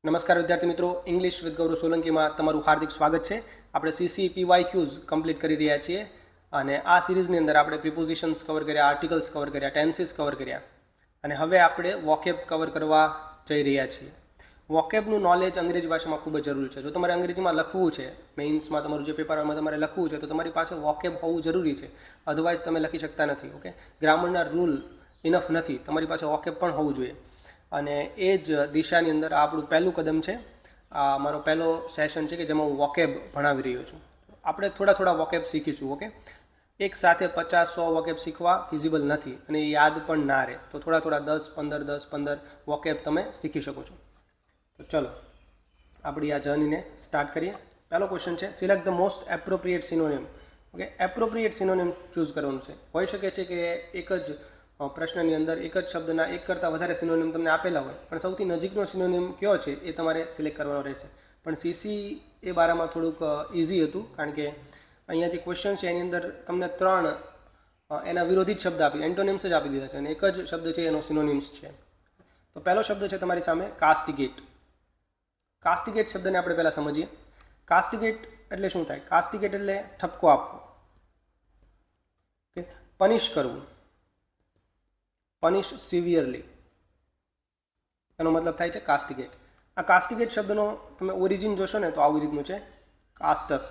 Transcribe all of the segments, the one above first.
નમસ્કાર વિદ્યાર્થી મિત્રો, ઇંગ્લિશ વિથ ગૌરવ સોલંકીમાં તમારું હાર્દિક સ્વાગત છે. આપણે CCPYQs કમ્પ્લીટ કરી રહ્યા છીએ અને આ સિરીઝની અંદર આપણે પ્રિપોઝિશન્સ કવર કર્યા, આર્ટિકલ્સ કવર કર્યા, ટેન્સીસ કવર કર્યા અને હવે આપણે વોકેબ કવર કરવા જઈ રહ્યા છીએ. વોકેબનું નોલેજ અંગ્રેજી ભાષામાં ખૂબ જ જરૂરી છે. જો તમારે અંગ્રેજીમાં લખવું છે, મેઇન્સમાં તમારું જે પેપરમાં તમારે લખવું છે, તો તમારી પાસે વોકેબ હોવું જરૂરી છે. અધરવાઇઝ તમે લખી શકતા નથી. ઓકે, ગ્રામરના રૂલ ઇનફ નથી, તમારી પાસે વોકેબ પણ હોવું જોઈએ. અને એ જ દિશાની અંદર આ આપણું પહેલું કદમ છે. આ મારો પહેલો સેશન છે કે જેમાં હું વોકેબ ભણાવી રહ્યો છું. આપણે થોડા વોકેબ શીખીશું. ઓકે, એક સાથે 50-100 વોકેબ શીખવા ફિઝિબલ નથી અને એ યાદ પણ ના રહે. તો થોડા 10-15 વોકેબ તમે શીખી શકો છો. તો ચલો આપણી આ જર્નીને સ્ટાર્ટ કરીએ. પહેલો ક્વેશ્ચન છે, select the most appropriate synonym. Okay, appropriate synonym choose કરવાનું છે. હોઈ શકે છે કે એક જ પ્રશ્નની અંદર એક જ શબ્દના એક કરતાં વધારે સિનોનિમ તમને આપેલા હોય, પણ સૌથી નજીકનો સિનોનિમ કયો છે એ તમારે સિલેક્ટ કરવાનો રહેશે. પણ સીસી એ બારામાં થોડુંક ઇઝી હતું, કારણ કે અહીંયા જે ક્વેશ્ચન છે એની અંદર તમને 3 એના વિરોધી શબ્દ આપી, એન્ટોનિમ્સ જ આપી દીધા છે અને એક જ શબ્દ છે એનો સિનોનિમ્સ છે. તો પહેલો શબ્દ છે તમારી સામે કાસ્ટિગેટ. કાસ્ટિગેટ શબ્દને આપણે પહેલાં સમજીએ. કાસ્ટિગેટ એટલે શું થાય? કાસ્ટિગેટ એટલે ઠપકો આપવો, કે પનિશ કરવું, પનિશ સિવિયરલી, એનો મતલબ થાય છે કાસ્ટિગેટ. આ કાસ્ટિગેટ શબ્દનો તમે ઓરિજિન જોશો ને તો આવી રીતનું છે, કાસ્ટસ.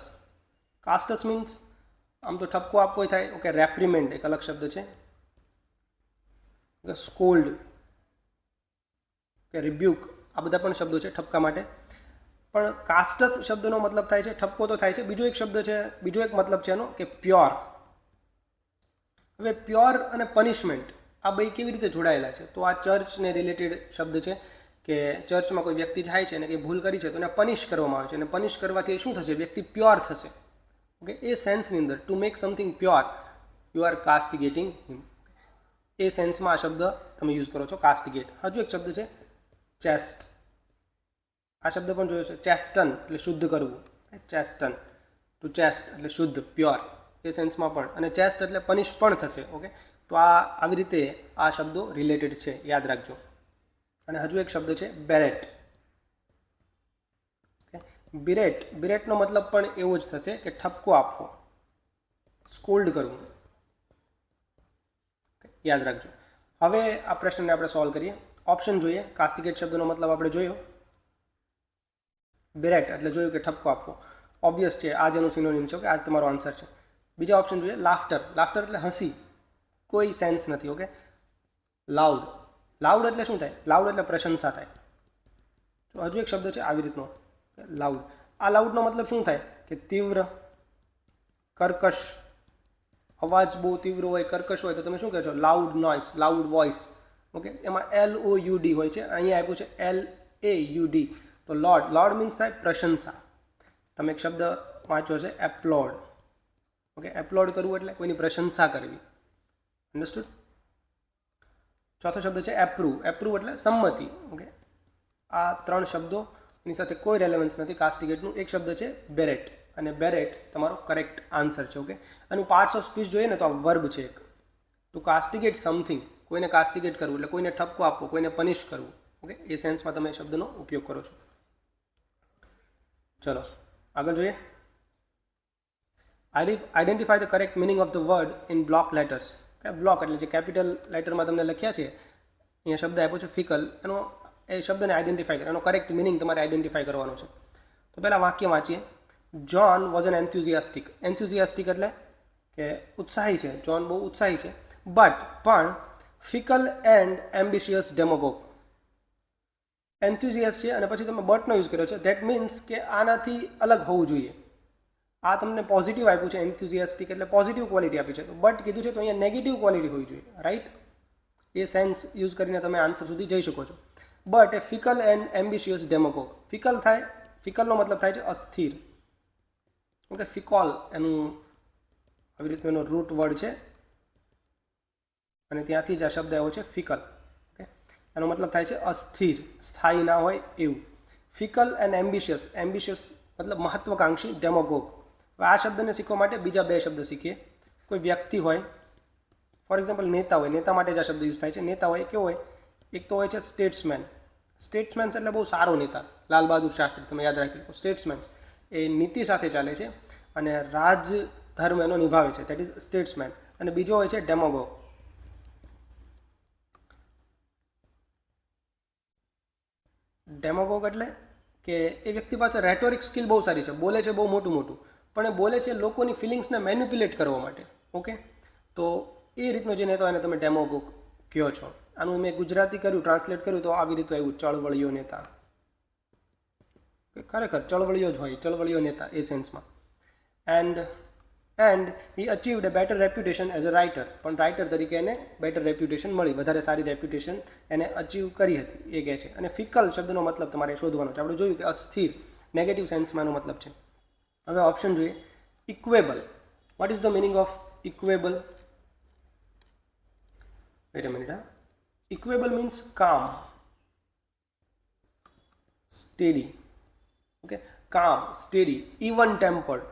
કાસ્ટસ મીન્સ આમ તો ઠપકો આપવો થાય. ઓકે, રેપ્રિમેન્ડ એક અલગ શબ્દ છે, સ્કોલ્ડ કે રિબ્યુક, આ બધા પણ શબ્દો છે ઠપકા માટે. પણ કાસ્ટસ શબ્દનો મતલબ થાય છે ઠપકો તો થાય છે, બીજો એક શબ્દ છે, બીજો એક મતલબ છે એનો કે પ્યોર. હવે પ્યોર અને પનિશમેન્ટ આ બે કેવી રીતે જોડાયેલા છે? તો આ ચર્ચને રિલેટેડ શબ્દ છે કે ચર્ચમાં કોઈ વ્યક્તિ જાય છે અને કંઈ ભૂલ કરી છે તો એને પનિશ કરવામાં આવે છે, અને પનિશ કરવાથી શું થશે? વ્યક્તિ પ્યોર થશે. ઓકે, એ સેન્સની અંદર to make something pure you are castigating him. એ સેન્સમાં આ શબ્દ તમે યુઝ કરો છો, કાસ્ટિગેટ. હજુ એક શબ્દ છે ચેસ્ટ. આ શબ્દ પણ જોયો છે, ચેસ્ટન એટલે શુદ્ધ કરવું. ચેસ્ટન, ટુ ચેસ્ટ એટલે શુદ્ધ, પ્યોર, એ સેન્સમાં પણ. અને ચેસ્ટ એટલે પનિશ પણ થશે. ઓકે, તો આ આવી રીતે આ શબ્દો રિલેટેડ છે, યાદ રાખજો. અને હજુ એક શબ્દ છે બેરેટ. બિરેટ, બિરેટનો મતલબ પણ એવો જ થશે કે ઠપકો આપવો, સ્કોલ્ડ કરવું. યાદ રાખજો. હવે આ પ્રશ્નને આપણે સોલ્વ કરીએ. ઓપ્શન જોઈએ. કાસ્ટિગેટ શબ્દનો મતલબ આપણે જોયો, બિરેટ એટલે જોયું કે ઠપકો આપવો, ઓબ્વિયસ છે, આ જેનું સિનોનિમ છે. ઓકે, આ જ તમારો આન્સર છે. બીજા ઓપ્શન જોઈએ, લાફ્ટર. લાફ્ટર એટલે હસી, કોઈ સેન્સ નથી. Okay, loud. લાઉડ એટલે શું થાય? લાઉડ એટલે પ્રશંસા થાય. તો હજુ એક શબ્દ છે આવી રીતનો, લાઉડ. આ લાઉડનો મતલબ શું થાય? કે તીવ્ર, કર્કશ. અવાજ બહુ તીવ્ર હોય, કર્કશ હોય તો તમે શું કહો છો? Loud noise, loud voice. Okay, એમાં LOUD હોય છે, અહીંયા આપ્યું છે LAUD. તો લોડ, લોડ મીન્સ થાય પ્રશંસા. તમે એક શબ્દ વાંચ્યો છે એપ્લોડ. ઓકે, એપ્લોડ કરવું એટલે કોઈની પ્રશંસા કરવી. અન્ડરસ્ટુડ? ચોથો શબ્દ છે એપ્રૂવ. એપ્રૂવ એટલે સંમતિ. ઓકે, આ 3 શબ્દોની સાથે કોઈ રેલેવન્સ નથી કાસ્ટિગેટનું. એક શબ્દ છે બેરેટ, અને બેરેટ તમારો કરેક્ટ આન્સર છે. ઓકે, આનું પાર્ટ્સ ઓફ સ્પીચ જોઈએ ને તો આ વર્બ છે એક. ટુ કાસ્ટિગેટ સમથિંગ, કોઈને કાસ્ટિગેટ કરવું એટલે કોઈને ઠપકો આપવો, કોઈને પનિશ કરવું. ઓકે, એ સેન્સમાં તમે શબ્દનો ઉપયોગ કરો છો. ચલો આગળ જોઈએ. Identify the correct meaning of the word in block letters. Block એટલે જે કેપિટલ લેટરમાં તમને લખ્યા છે, અહીંયા શબ્દ આપ્યો છે ફિકલ, એનો એ શબ્દને આઈડેન્ટિફાય કરે, એનો કરેક્ટ મિનિંગ તમારે આઈડેન્ટિફાય કરવાનો છે. તો પહેલાં વાક્ય વાંચીએ. John was an enthusiastic. Enthusiastic એટલે કે ઉત્સાહી છે, જ્હોન બહુ ઉત્સાહી છે, પણ ફિકલ એન્ડ એમ્બિશિયસ ડેમોગોગ. એન્થ્યુઝિયાસ છે અને પછી તમે બટનો યુઝ કર્યો છે, ધેટ મીન્સ કે આનાથી અલગ હોવું જોઈએ. આ તમને પોઝિટિવ આપ્યું છે, એન્થ્યુઝિયાસ્ટિક એટલે પોઝિટિવ ક્વોલિટી આપી છે, તો બટ કીધું છે તો અહીંયા નેગેટિવ ક્વોલિટી હોવી જોઈએ. રાઈટ? એ સેન્સ યુઝ કરીને તમે આન્સર સુધી જઈ શકો છો. But a fickle and ambitious demagogue. Fickle થાય, ફિકલનો મતલબ થાય છે અસ્થિર. ઓકે, ફિકોલ એનું આવી રીતનું એનો રૂટ વર્ડ છે અને ત્યાંથી જ આ શબ્દ આવ્યો છે ફિકલ. ઓકે, એનો મતલબ થાય છે અસ્થિર, સ્થાયી ના હોય એવું. ફિકલ એન્ડ એમ્બિશિયસ. એમ્બિશિયસ મતલબ મહત્વકાંક્ષી, ડેમોગોગ. હવે આ શબ્દને શીખવા માટે બીજા 2 શબ્દ શીખીએ. કોઈ વ્યક્તિ હોય, ફોર એક્ઝામ્પલ નેતા હોય, નેતા માટે જ આ શબ્દ યુઝ થાય છે. નેતા હોય કેવો હોય? એક તો હોય છે સ્ટેટ્સમેન, સ્ટેટ્સમેન એટલે બહુ સારો નેતા, લાલ બહાદુર શાસ્ત્રી, તમે યાદ રાખી લો. સ્ટેટ્સમેન એ નીતિ સાથે ચાલે છે અને રાજ ધર્મ એનો નિભાવે છે, દેટ ઇઝ સ્ટેટ્સમેન. અને બીજો હોય છે ડેમોગોગ. ડેમોગોગ એટલે કે એ વ્યક્તિ પાસે રેટોરિક સ્કિલ બહુ સારી છે, બોલે છે બહુ મોટું મોટું, પણ એ બોલે છે લોકોની ફિલિંગ્સને મેન્યુપ્યુલેટ કરવા માટે. ઓકે, તો એ રીતનો જે નેતા એને તમે ડેમોગોગ કહો છો. આનું મેં ગુજરાતી કર્યું, ટ્રાન્સલેટ કર્યું તો આવી રીતે આવ્યું, ચળવળીયો નેતા. ખરેખર ચળવળીઓ જ હોય, ચળવળીઓ નેતા એ સેન્સમાં. And he achieved a better reputation as a writer, પણ રાઇટર તરીકે એને બેટર રેપ્યુટેશન મળી, વધારે સારી રેપ્યુટેશન એને અચીવ કરી હતી, એ કહે છે. અને ફિકલ શબ્દનો મતલબ તમારે શોધવાનો છે. આપણે જોયું કે અસ્થિર નેગેટિવ સેન્સમાં એનો મતલબ છે. હવે ઓપ્શન જોઈએ, equable. What is the meaning of equable? Wait a minute. Equable means calm, steady. Okay, calm, steady, even tempered.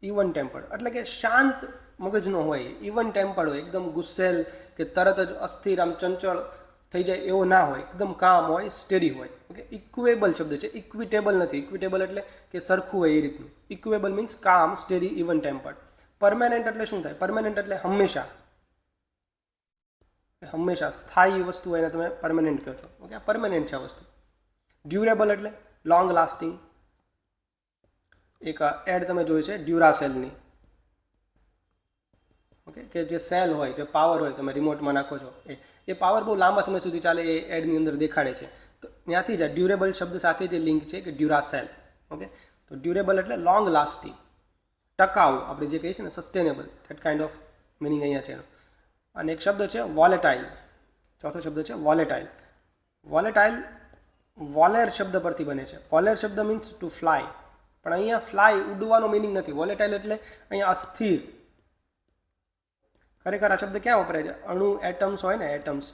Even tempered એટલે કે શાંત મગજનો હોય, ઇવન ટેમ્પર્ડ હોય, એકદમ ગુસ્સેલ કે તરત જ અસ્થિર આમ ચંચળ થઈ જાય એવો ના હોય, એકદમ કામ હોય, સ્ટેડી હોય. ઓકે, ઇક્વેબલ શબ્દ છે, ઇક્વિટેબલ નથી. ઇક્વિટેબલ એટલે કે સરખું હોય એ રીતનું. ઇક્વેબલ means calm, steady, even tempered. Permanent એટલે શું થાય? પરમેનન્ટ એટલે હંમેશા, હંમેશા સ્થાયી વસ્તુ હોય એને તમે પરમેનન્ટ કહો છો. ઓકે, પરમેનન્ટ છે આ વસ્તુ. ડ્યુરેબલ એટલે લોંગ લાસ્ટિંગ. એક એડ તમે જોઈ છે ડ્યુરાસેલની. ઓકે, કે જે સેલ હોય, જે પાવર હોય, તમે રિમોટમાં નાખો છો, એ પાવર બહુ લાંબા સમય સુધી ચાલે, એ એડની અંદર દેખાડે છે. તો ત્યાંથી જ ડ્યુરેબલ શબ્દ સાથે જે લિંક છે કે ડ્યુરાસેલ. ઓકે, તો ડ્યુરેબલ એટલે લોંગ લાસ્ટિંગ, ટકાઉ, આપણે જે કહીએ છીએ ને sustainable, that kind of meaning અહીંયા છે. અને એક શબ્દ છે વોલેટાઇલ. ચોથો શબ્દ છે વોલેટાઇલ. વોલેટાઇલ વોલેર શબ્દ પરથી બને છે. વોલેર શબ્દ મીન્સ ટુ ફ્લાય, પણ અહીંયા ફ્લાય ઉડવાનો મિનિંગ નથી. વોલેટાઇલ એટલે અહીંયા અસ્થિર. ખરેખર આ શબ્દ ક્યાં વપરાય છે? અણુ, એટમ્સ હોય ને, એટમ્સ,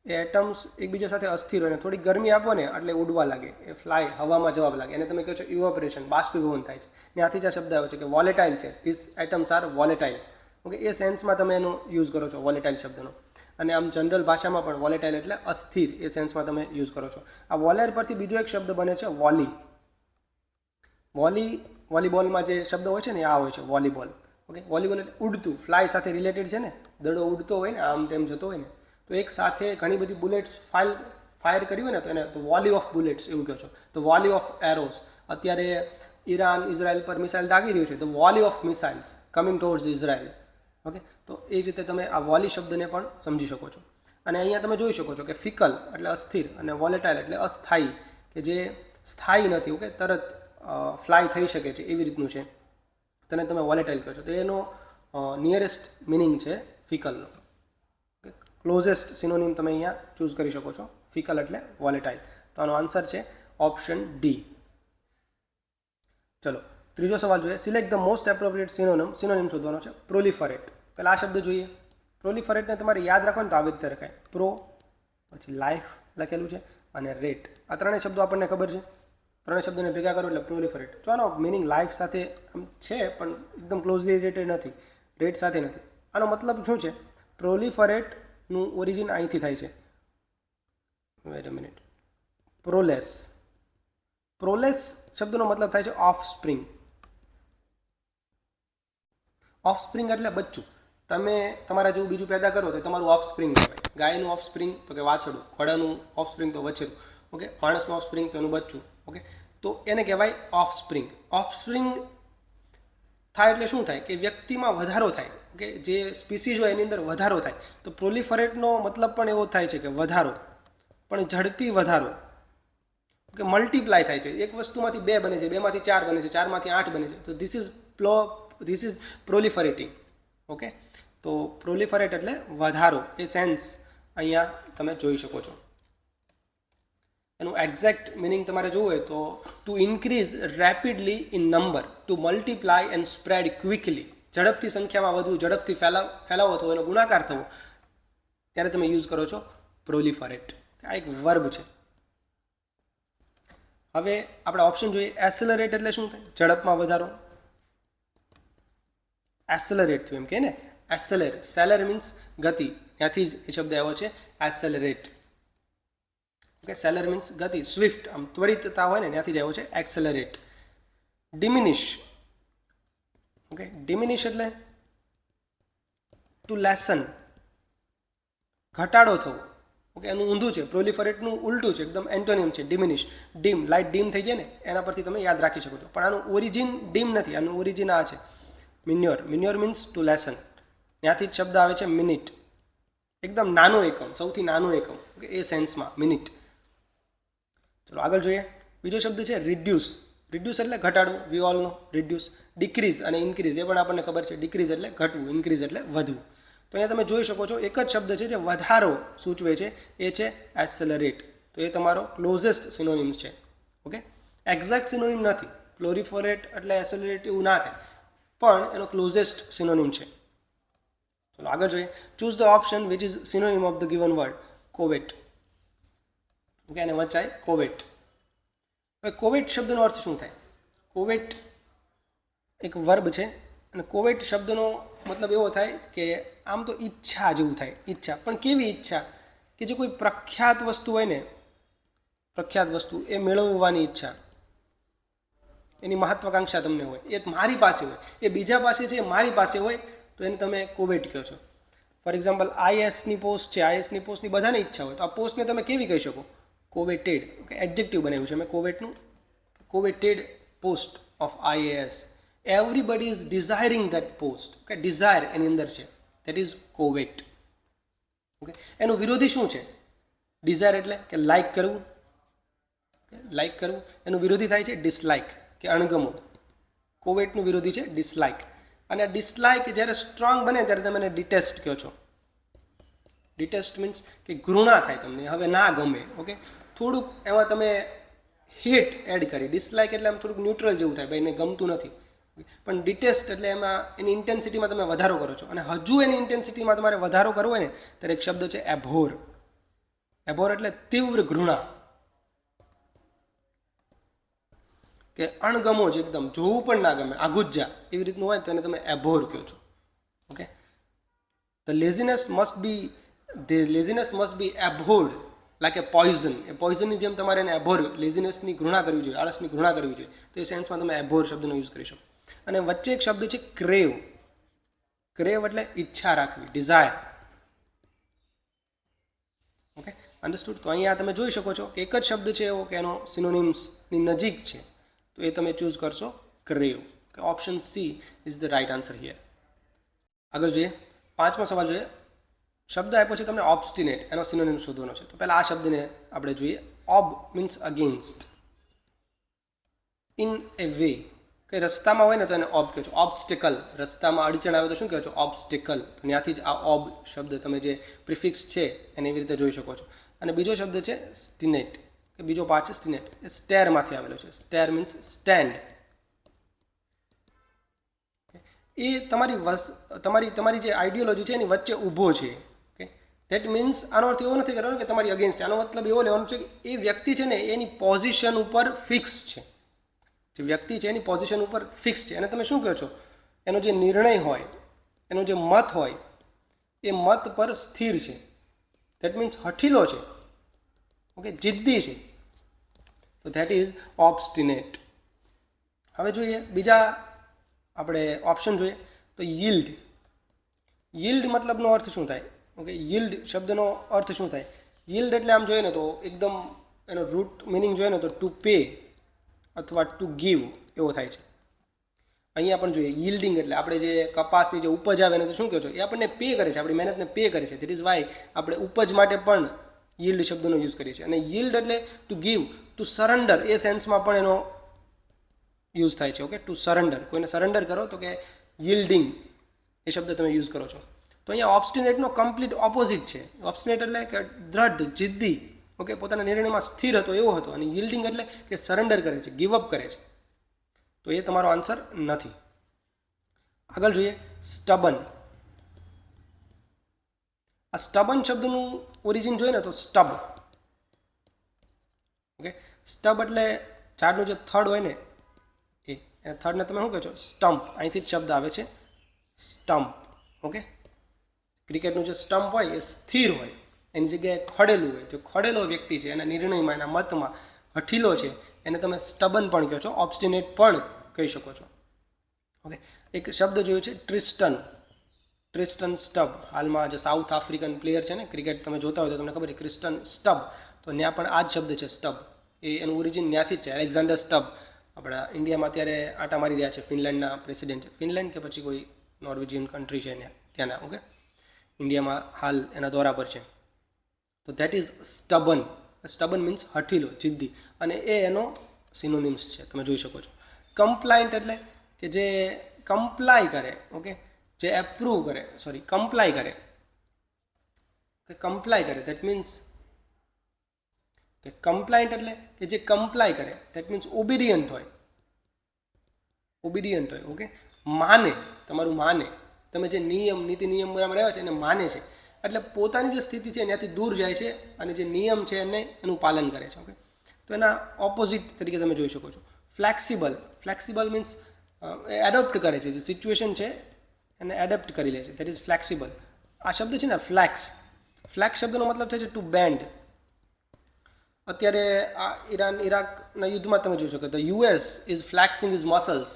એ એટમ્સ એકબીજા સાથે અસ્થિર હોય ને થોડી ગરમી આપો ને એટલે ઉડવા લાગે, એ ફ્લાય, હવામાં જવાબ લાગે. એને તમે કહો છો ઇવોપરેશન, બાષ્પીભવન થાય છે. ત્યાંથી જ આ શબ્દ આવ્યો છે કે વોલેટાઇલ છે, this atoms are volatile. Okay, એ સેન્સમાં તમે એનો યુઝ કરો છો વોલેટાઇલ શબ્દનો. અને આમ જનરલ ભાષામાં પણ વોલેટાઇલ એટલે અસ્થિર, એ સેન્સમાં તમે યુઝ કરો છો. આ વોલેર પરથી બીજો એક શબ્દ બને છે વોલી. વોલીબોલમાં જે શબ્દ હોય છે ને આ હોય છે વોલીબોલ. ઓકે, વોલીબોલ એટલે ઉડતું, ફ્લાય સાથે રિલેટેડ છે ને, દડો ઉડતો હોય ને, આમ તેમ જતો હોય ને, તો એક સાથે ઘણી બધી બુલેટ્સ ફાયર કરી હોય ને તો એને તો વોલી ઓફ બુલેટ્સ એવું કહો છો. તો વોલી ઓફ એરોસ. અત્યારે ઈરાન ઇઝરાયલ પર મિસાઇલ દાગી રહ્યું છે, તો volley of missiles coming towards Israel. Okay, તો એ રીતે તમે આ વોલી શબ્દને પણ સમજી શકો છો. અને અહીંયા તમે જોઈ શકો છો કે ફિકલ એટલે અસ્થિર અને વોલેટાઇલ એટલે અસ્થાયી, કે જે સ્થાયી નથી. ઓકે, તરત ફ્લાય થઈ શકે છે એવી રીતનું છે, તેને તમે વોલેટાઇલ કહો છો. તો એનો નિયરેસ્ટ મિનિંગ છે ફિકલનો. ક્લોઝેસ્ટ સિનોનિમ તમે અહીંયા ચૂઝ કરી શકો છો, ફિકલ એટલે વોલેટાઇલ. તો આનો આન્સર છે ઓપ્શન ડી. ચલો ત્રીજો સવાલ જોઈએ. Select the most appropriate synonym. Synonym શોધવાનો છે. પ્રોલિફરેટ. પહેલાં આ શબ્દ જોઈએ. પ્રોલિફરેટને તમારે યાદ રાખવાનું તો આવી રીતે રખાય. પ્રો, પછી લાઈફ લખેલું છે, અને રેટ. આ ત્રણેય શબ્દો આપણને ખબર છે. ત્રણેય શબ્દોને ભેગા કરો એટલે પ્રોલિફરેટ. જો આનો મિનિંગ લાઈફ સાથે આમ છે પણ એકદમ ક્લોઝલી રિલેટેડ નથી, રેટ સાથે નથી. આનો મતલબ શું છે? પ્રોલિફરેટનું ઓરિજિન અહીંથી થાય છે. Wet a minute. પ્રોલેસ. પ્રોલેસ શબ્દનો મતલબ થાય છે ઓફ સ્પ્રિંગ. ઓફ સ્પ્રિંગ એટલે બચ્ચું. તમે તમારા જેવું બીજું પેદા કરો તો તમારું ઓફ સ્પ્રિંગ કહેવાય. ગાયનું ઓફ સ્પ્રિંગ તો કે વાછડું, ઘોડાનું ઓફ સ્પ્રિંગ તો વછેરું. ઓકે, માણસનું ઓફ સ્પ્રિંગ તો એનું બચ્ચું. ઓકે, તો એને કહેવાય ઓફ સ્પ્રિંગ. ઓફ સ્પ્રિંગ થાય એટલે શું થાય? કે વ્યક્તિમાં વધારો થાય. ઓકે, જે સ્પીસીઝ હોય એની અંદર વધારો થાય. તો પ્રોલિફરેટનો મતલબ પણ એવો થાય છે કે વધારો, પણ ઝડપી વધારો. ઓકે, મલ્ટીપ્લાય થાય છે. એક વસ્તુમાંથી બે બને છે, બેમાંથી ચાર બને છે, ચારમાંથી 8 બને છે. તો ધીસ ઇઝ પ્રોલિફરેટિંગ. ઓકે, તો પ્રોલિફરેટ એટલે વધારો, એ સેન્સ અહીંયા તમે જોઈ શકો છો. એનું એક્ઝેક્ટ મિનિંગ તમારે જોવું હોય તો to increase rapidly in number, to multiply and spread quickly. ઝડપથી સંખ્યામાં વધુ, ઝડપથી ફેલાવો થવો, એનો ગુણાકાર થવો, ત્યારે તમે યુઝ કરો છો પ્રોલિફરેટ. આ એક વર્બ છે. હવે આપણે ઓપ્શન જોઈએ. એસેલરેટ એટલે શું થાય? ઝડપમાં વધારો. એસેલરેટ થયું એમ કે ને, એસેલેર, સેલર મીન્સ ગતિ, ત્યાંથી જ એ શબ્દ આવ્યો છે એસેલરેટ. ઓકે, સેલર મીન્સ ગતિ, સ્વિફ્ટ, આમ ત્વરિતતા હોય ને ત્યાંથી જ આવ્યો છે એક્સેલરેટ. ડિમિનિશ, ઓકે, ડિમિનિશ એટલે ટુ લેસન, ઘટાડો થવો. ઓકે, એનું ઊંધું છે, પ્રોલિફરેટનું ઉલટું છે, એકદમ એન્ટોનિમ છે ડિમિનિશ. ડીમ, લાઇટ ડીમ થઈ જાય ને એના પરથી તમે યાદ રાખી શકો છો, પણ આનું ઓરિજિન ડીમ નથી, આનું ઓરિજિન આ છે મિન્યોર. મિન્યોર મીન્સ ટુ લેસન, ત્યાંથી જ શબ્દ આવે છે મિનિટ, એકદમ નાનો એકમ, સૌથી નાનો એકમ. ઓકે, એ સેન્સમાં મિનિટ. ચલો આગળ જોઈએ. બીજો શબ્દ છે રિડ્યુસ. રિડ્યુસ એટલે ઘટાડવું, we all know reduce. Decrease અને ઇન્ક્રીઝ એ પણ આપણને ખબર છે. ડિક્રીઝ એટલે ઘટવું, ઇન્ક્રીઝ એટલે વધવું. તો અહીંયા તમે જોઈ શકો છો એક જ શબ્દ છે જે વધારો સૂચવે છે, એ છે એસેલરેટ. તો એ તમારો ક્લોઝેસ્ટ સિનોનિમ છે. ઓકે, એક્ઝેક્ટ સિનોનિમ નથી, પ્લોરિફોરેટ એટલે એસેલરેટ એવું ના થાય, પણ એનો ક્લોઝેસ્ટ સિનોનિમ છે. ચલો આગળ જોઈએ. Choose the option which is synonym of the given word. Covet. Okay, અને વચાય કોવેટ. હવે કોવેટ શબ્દનો અર્થ શું થાય? કોવેટ એક વર્બ છે, અને કોવેટ શબ્દનો મતલબ એવો થાય કે આમ તો ઈચ્છા જેવું થાય, ઈચ્છા. પણ કેવી ઈચ્છા? કે જે કોઈ પ્રખ્યાત વસ્તુ હોય ને, પ્રખ્યાત વસ્તુ એ મેળવવાની ઈચ્છા, એની મહત્વાકાંક્ષા તમને હોય, એ મારી પાસે હોય, એ બીજા પાસે છે, મારી પાસે હોય, તો એને તમે કોવેટ કહો છો. ફોર એક્ઝામ્પલ આઈએસની પોસ્ટ છે, આઈએસની પોસ્ટની બધાને ઈચ્છા હોય, તો આ પોસ્ટને તમે કેવી કહી શકો? કોવેટેડ. ઓકે, એડજેક્ટિવ બનાવ્યું છે મેં કોવેટનું. Coveted post of IAS. Everybody is desiring that post. Okay, desire એની અંદર છે, દેટ ઇઝ કોવેટ. ઓકે, એનું વિરોધી શું છે? ડિઝાયર એટલે કે લાઇક કરવું, લાઇક કરવું. એનું વિરોધી થાય છે ડિસલાઇક, કે અણગમો. કોવેટનું વિરોધી છે ડિસલાઇક. અને ડિસલાઇક જ્યારે સ્ટ્રોંગ બને ત્યારે તમે એને ડિટેસ્ટ કહો છો. ડિટેસ્ટ મીન્સ કે ઘૃણા થાય તમને, હવે ના ગમે. ઓકે, થોડુંક એમાં તમે હેટ એડ કરી. ડિસલાઇક એટલે આમ થોડુંક ન્યુટ્રલ જેવું થાય, ભાઈ એને ગમતું નથી. પણ ડિટેસ્ટ એટલે એમાં એની ઇન્ટેન્સિટીમાં તમે વધારો કરો છો, અને હજુ એની ઇન્ટેન્સિટીમાં તમારે વધારો કરવો હોય ને ત્યારે એક શબ્દ છે એભોર. એભોર એટલે તીવ્ર ઘૃણા, કે અણગમો જ એકદમ, જોવું પણ ના ગમે, આઘુજા એવી રીતનું હોય તો એને તમે એભોર કહો છો. Okay, the laziness must be abhorred like a poison. એ પોઈઝનની જેમ તમારે એને એભોર, લેઝીનેસની ઘૃણા કરવી જોઈએ, આળસની ઘૃણા કરવી જોઈએ. તો એ સેન્સમાં તમે એભોર શબ્દનો યુઝ કરી શકો. અને વચ્ચે એક શબ્દ છે ક્રેવ. ક્રેવ એટલે ઈચ્છા રાખવી, ડિઝાયર. Okay, understood. તો અહીંયા તમે જોઈ શકો છો કે એક જ શબ્દ છે એવો કે એનો સિનોનિમ્સની નજીક છે, તો એ તમે ચૂઝ કરશો ક્રેવ. કે option C is the right answer here. આગળ જોઈએ. 5મો સવાલ જોઈએ. શબ્દ આપ્યો છે તમને ઓબ્સ્ટિનેટ, એનો સિનોનિમ શોધવાનો છે. તો પહેલાં આ શબ્દને આપણે જોઈએ. Ob means against, in a way. કે રસ્તામાં હોય ને તો એને ઓબ કહો છો. ઓબ્સ્ટિકલ, રસ્તામાં અડચણ આવે તો શું કહો છો? ઓબ્સ્ટિકલ. તો ત્યાંથી જ આ ઓબ શબ્દ તમે જે પ્રિફિક્સ છે એને એવી રીતે જોઈ શકો છો. અને બીજો શબ્દ છે સ્ટિનેટ, કે બીજો પાર્ટ છે સ્ટિનેટ, એ સ્ટેરમાંથી આવેલો છે. Stare means stand. એ તમારી જે આઈડિયોલોજી છે એની વચ્ચે ઊભો છે. ઓકે, ધેટ મીન્સ આનો અર્થ એવો નથી કરવાનો કે તમારી અગેન્સ્ટ. આનો મતલબ એવો લેવાનો છે કે એ વ્યક્તિ છે ને એની પોઝિશન ઉપર ફિક્સ છે. જે વ્યક્તિ છે એની પોઝિશન ઉપર ફિક્સ છે. અને તમે શું કહો છો? એનો જે નિર્ણય હોય, એનો જે મત હોય, એ મત પર સ્થિર છે. ધેટ મીન્સ હઠીલો છે. ઓકે, જિદ્દી છે. તો ધેટ ઇઝ ઓબ્સ્ટિનેટ. હવે જોઈએ બીજા આપણે ઓપ્શન જોઈએ. તો yield. yield મતલબનો અર્થ શું થાય? ઓકે, yield શબ્દનો અર્થ શું થાય? yield એટલે આમ જોઈએ ને તો એકદમ એનો રૂટ મિનિંગ જોઈએ ને તો ટુ પે અથવા ટુ ગીવ એવો થાય છે. અહીંયા પણ જોઈએ yielding એટલે આપણે જે કપાસની જે ઉપજ આવે ને તો શું કહો છો? એ આપણને પે કરે છે, આપણી મહેનતને પે કરે છે. ધેટ ઇઝ વાય આપણે ઉપજ માટે પણ yield શબ્દનો યુઝ કરીએ છીએ. અને yield એટલે ટુ ગીવ, ટુ સરેન્ડર, એ સેન્સમાં પણ એનો યુઝ થાય છે. ઓકે, ટુ સરેન્ડર, કોઈને સરેન્ડર કરો તો કે yielding એ શબ્દ તમે યુઝ કરો છો. તો અહીંયા ઓબ્સ્ટિનેટનો કમ્પ્લીટ ઓપોઝિટ છે. ઓબ્સ્ટિનેટ એટલે કે દ્રઢ, જિદ્દી. ઓકે, પોતાના નિર્ણયમાં સ્થિર હતો એવો હતો. અને yielding એટલે કે સરેન્ડર કરે છે, ગીવ અપ કરે છે. તો એ તમારો આન્સર નથી. આગળ જોઈએ સ્ટબન. આ સ્ટબન શબ્દનું ઓરિજિન જોઈએ ને તો સ્ટબ. ઓકે, સ્ટબ એટલે ઝાડનું જે થડ હોય ને એ થડને તમે શું કહો છો? સ્ટમ્પ. અહીંથી જ શબ્દ આવે છે સ્ટમ્પ. ઓકે, ક્રિકેટનું જે સ્ટમ્પ હોય એ સ્થિર હોય, એની જગ્યાએ ખડેલું હોય. જો ખડેલો વ્યક્તિ છે એના નિર્ણયમાં, એના મતમાં હઠીલો છે, એને તમે સ્ટબન પણ કહો છો, ઓબ્સ્ટિનેટ પણ કહી શકો છો. ઓકે, એક શબ્દ જોયો છે ટ્રિસ્ટન સ્ટબ. હાલમાં જે સાઉથ આફ્રિકન પ્લેયર છે ને ક્રિકેટ, તમે જોતા હોય તો તમને ખબર છે ક્રિસ્ટન સ્ટબ, તો ત્યાં પણ આ જ શબ્દ છે સ્ટબ. એ એનું ઓરિજિન ત્યાંથી જ છે. એલેક્ઝાન્ડર સ્ટબ આપણા ઇન્ડિયામાં અત્યારે આટા મારી રહ્યા છે, ફિનલેન્ડના પ્રેસિડેન્ટ છે. ફિનલેન્ડ કે પછી કોઈ નોર્વેજિયન કન્ટ્રી છે ત્યાંના. ઓકે, ઇન્ડિયામાં હાલ એના દોરા પર છે. તો ધેટ ઇઝ સ્ટબન. સ્ટબન મીન્સ હઠીલો, જિદ્દી, અને એ એનો સિનોનિમ્સ છે, તમે જોઈ શકો છો. કમ્પ્લાયન્ટ એટલે કે જે કમ્પ્લાય કરે, ઓકે, જે એપ્રૂવ કરે, સોરી કમ્પ્લાય કરે, દેટ મીન્સ કે કમ્પ્લાયન્ટ એટલે કે જે કમ્પ્લાય કરે, દેટ મીન્સ ઓબિડિયન્ટ હોય. ઓકે, માને, તમારું માને, તમે જે નિયમ નીતિ નિયમ બરાબર આવ્યા છે એને માને છે, એટલે પોતાની જે સ્થિતિ છે એનાથી દૂર જાય છે અને જે નિયમ છે એને એનું પાલન કરે છે. ઓકે, તો એના ઓપોઝિટ તરીકે તમે જોઈ શકો છો ફ્લેક્સિબલ મીન્સ એડોપ્ટ કરે છે, જે સિચ્યુએશન છે એને એડપ્ટ કરી લે છે, દેટ ઇઝ ફ્લેક્સિબલ. આ શબ્દ છે ને ફ્લેક્સ શબ્દનો મતલબ થાય છે ટુ બેન્ડ. અત્યારે આ ઈરાકના યુદ્ધમાં તમે જોઈ શકો તો યુએસ ઇઝ ફ્લેક્સિંગ ઇઝ મસલ્સ.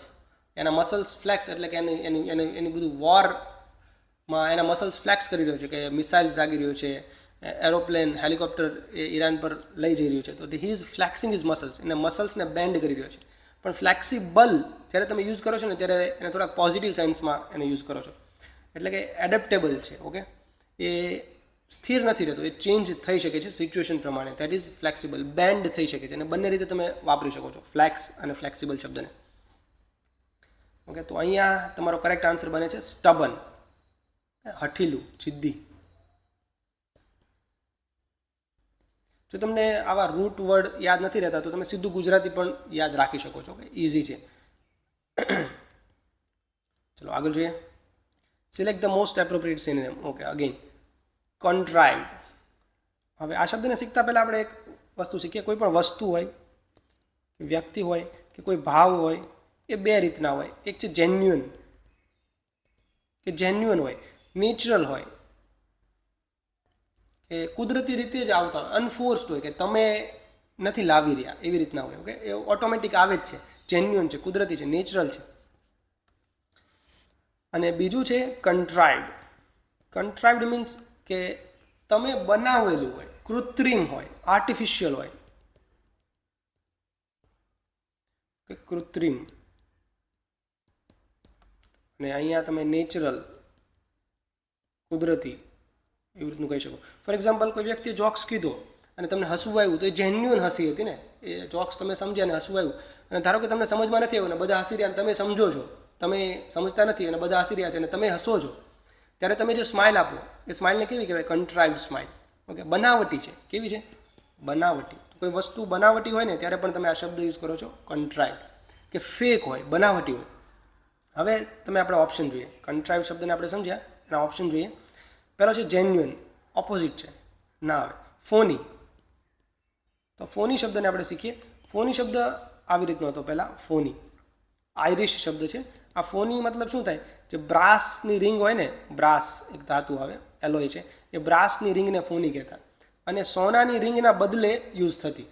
એના મસલ્સ ફ્લેક્સ એટલે કે એની બધું વોરમાં એના મસલ્સ ફ્લેક્સ કરી રહ્યો છે, કે મિસાઇલ્સ દાગી રહ્યો છે, એરોપ્લેન હેલિકોપ્ટર એ ઈરાન પર લઈ જઈ રહ્યું છે, તો હી ઇઝ ફ્લેક્સિંગ ઇઝ મસલ્સ, એને મસલ્સને બેન્ડ કરી રહ્યો છે. પણ ફ્લેક્સિબલ જ્યારે તમે યુઝ કરો છો ને ત્યારે એને થોડાક પોઝિટિવ સેન્સમાં એને યુઝ કરો છો, એટલે કે એડેપ્ટેબલ છે. ઓકે, એ સ્થિર નથી રહેતો, એ ચેન્જ થઈ શકે છે સિચ્યુએશન પ્રમાણે, દેટ ઇઝ ફ્લેક્સિબલ. બેન્ડ થઈ શકે છે, અને બંને રીતે તમે વાપરી શકો છો ફ્લેક્સ અને ફ્લેક્સિબલ શબ્દને. ઓકે, તો અહીંયા તમારો કરેક્ટ આન્સર બને છે સ્ટબન, હઠીલું, જિદ્દી. જો તમને આવા રૂટ વર્ડ યાદ નથી રહેતા તો તમે સીધું ગુજરાતી પણ યાદ રાખી શકો છો, કે ઇઝી છે. ચલો આગળ જોઈએ. Select the most appropriate synonym. Okay, again contrived. હવે આ શબ્દને શીખતા પહેલાં આપણે એક વસ્તુ શીખીએ. કોઈ પણ વસ્તુ હોય, વ્યક્તિ હોય કે કોઈ ભાવ હોય, એ બે રીતના હોય. એક છે જેન્યુઅન, કે જેન્યુઅન હોય, નેચરલ હોય, કે કુદરતી રીતે જ આવતા હોય, અનફોર્સ્ડ હોય, કે તમે નથી લાવી રહ્યા એવી રીતના હોય. ઓકે, એ ઓટોમેટિક આવે જ છે, જેન્યુઅન છે, કુદરતી છે, નેચરલ છે. અને બીજું છે કન્ટ્રાઇવ્ડ મીન્સ કે તમે બનાવેલું હોય, કૃત્રિમ હોય, આર્ટિફિશિયલ હોય, કે કૃત્રિમ. અને અહીંયા તમે નેચરલ, કુદરતી એવી રીતનું કહી શકો. ફોર એક્ઝામ્પલ, કોઈ વ્યક્તિએ જોક્સ કીધો અને તમને હસવું આવ્યું, તો એ જેન્યુઅન હસી હતી ને, એ જોક્સ તમે સમજ્યા અને હસવું આવ્યું. અને ધારો કે તમને સમજમાં નથી આવ્યું ને બધા હસી રહ્યા, તમે સમજો છો, તમે સમજતા નથી અને બધા હસી રહ્યા છે અને તમે હસો છો, ત્યારે તમે જે સ્માઇલ આપો એ સ્માઇલને કેવી કહેવાય? કન્ટ્રાઇવ્ડ સ્માઇલ. ઓકે, બનાવટી છે. કેવી છે? બનાવટી. કોઈ વસ્તુ બનાવટી હોય ને ત્યારે પણ તમે આ શબ્દ યુઝ કરો છો, કન્ટ્રાઇવ્ડ. કે ફેક હોય, બનાવટી હોય. હવે તમે આપણે ઓપ્શન જોઈએ. કન્ટ્રાઇવ્ડ શબ્દને આપણે સમજ્યા, એના ઓપ્શન જોઈએ. પહેલો છે જેન્યુઅન, ઓપોઝિટ છે, ના આવે. ફોની, તો ફોની શબ્દને આપણે શીખીએ. ફોની શબ્દ આવી રીતનો હતો પહેલાં, ફોની આયરિશ શબ્દ છે. આ ફોની મતલબ શું થાય? જે બ્રાસની રિંગ હોય ને, બ્રાસ એક ધાતુ આવે, એલોય છે, એ બ્રાસની રિંગને ફોની કહેતા. અને સોનાની રિંગના બદલે યુઝ થતી,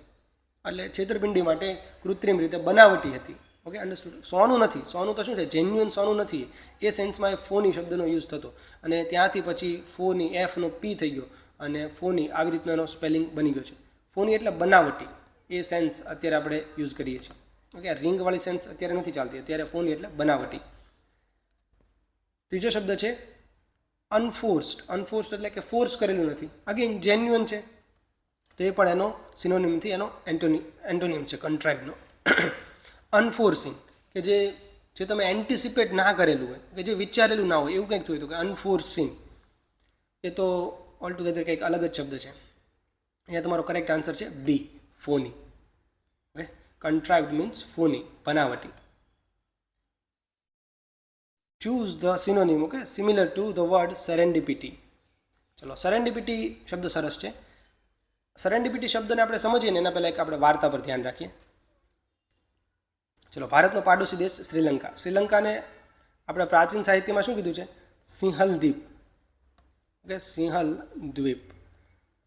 એટલે છેતરપિંડી માટે કૃત્રિમ રીતે બનાવટી હતી. Okay, understood? સોનું નથી, સોનું તો શું છે? જેન્યુઅન સોનું નથી. એ સેન્સમાં એ ફોની શબ્દનો યુઝ થતો, અને ત્યાંથી પછી ફોની, એફનો પી થઈ ગયો, અને ફોની આવી રીતનો એનો સ્પેલિંગ બની ગયો છે. ફોની એટલે બનાવટી, એ સેન્સ અત્યારે આપણે યુઝ કરીએ છીએ. ઓકે, રિંગવાળી સેન્સ અત્યારે નથી ચાલતી, અત્યારે ફોની એટલે બનાવટી. ત્રીજો શબ્દ છે અનફોર્સ્ડ. અનફોર્સ્ડ એટલે કે ફોર્સ કરેલું નથી. અગેન જેન્યુઅન છે, તો એ પણ એનો સિનોનિમથી એનો એન્ટોનિમ છે કન્ટ્રાઇવ્ડનો. અનફોર્સિંગ, કે જે તમે એન્ટિસિપેટ ના કરેલું હોય, કે જે વિચારેલું ના હોય, એવું કંઈક થયું હતું, કે અનફોર્સિંગ. એ તો ઓલ ટુગેધર કંઈક અલગ જ શબ્દ છે. અહીંયા તમારો કરેક્ટ આન્સર છે બી, ફોની. ઓકે, કન્ટ્રાઇવ્ડ મીન્સ ફોની, બનાવટી. Choose the synonym. Okay, similar to the word serendipity. ચલો, સેરેન્ડિપિટી શબ્દ સરસ છે. સેરેન્ડિપિટી શબ્દને આપણે સમજીએ ને એના પહેલાં એક આપણે વાર્તા પર ધ્યાન રાખીએ. ચલો, ભારતનો પાડોશી દેશ શ્રીલંકા. શ્રીલંકાને આપણે પ્રાચીન સાહિત્યમાં શું કીધું છે? સિંહલ દ્વીપ. ઓકે, સિંહલ દ્વીપ.